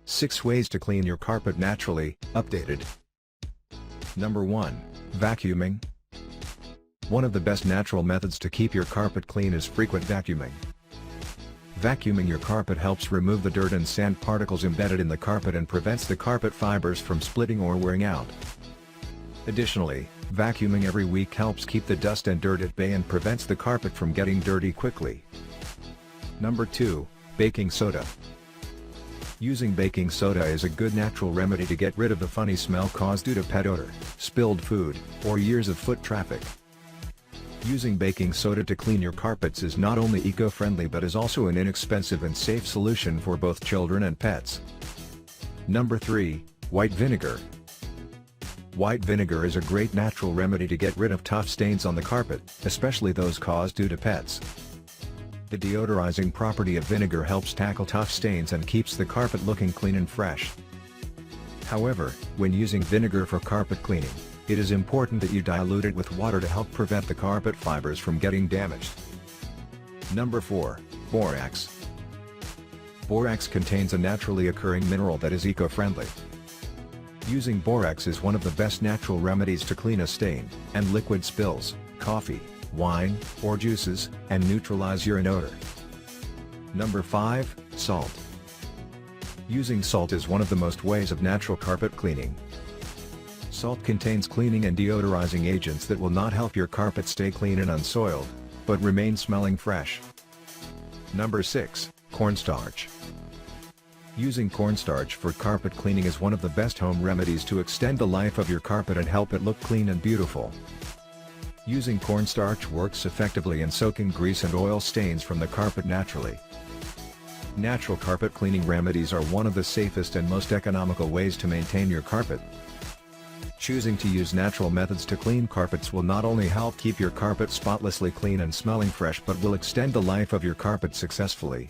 6 Ways to Clean Your Carpet Naturally, updated. Number 1. Vacuuming. One of the best natural methods to keep your carpet clean is frequent vacuuming. Vacuuming your carpet helps remove the dirt and sand particles embedded in the carpet and prevents the carpet fibers from splitting or wearing out. Additionally, vacuuming every week helps keep the dust and dirt at bay and prevents the carpet from getting dirty quickly. Number 2. Baking soda. Using baking soda is a good natural remedy to get rid of the funny smell caused due to pet odor, spilled food, or years of foot traffic. Using baking soda to clean your carpets is not only eco-friendly but is also an inexpensive and safe solution for both children and pets. Number 3. White vinegar. White vinegar is a great natural remedy to get rid of tough stains on the carpet, especially those caused due to pets. The deodorizing property of vinegar helps tackle tough stains and keeps the carpet looking clean and fresh. However, when using vinegar for carpet cleaning, it is important that you dilute it with water to help prevent the carpet fibers from getting damaged. Number 4. Borax. Borax contains a naturally occurring mineral that is eco-friendly. Using borax is one of the best natural remedies to clean a stain, and liquid spills, coffee, wine, or juices, and neutralize urine odor. Number 5. Salt. Using salt is one of the most ways of natural carpet cleaning. Salt contains cleaning and deodorizing agents that will not help your carpet stay clean and unsoiled, but remain smelling fresh. Number 6. Cornstarch. Using cornstarch for carpet cleaning is one of the best home remedies to extend the life of your carpet and help it look clean and beautiful. Using cornstarch works effectively in soaking grease and oil stains from the carpet naturally. Natural carpet cleaning remedies are one of the safest and most economical ways to maintain your carpet. Choosing to use natural methods to clean carpets will not only help keep your carpet spotlessly clean and smelling fresh but will extend the life of your carpet successfully.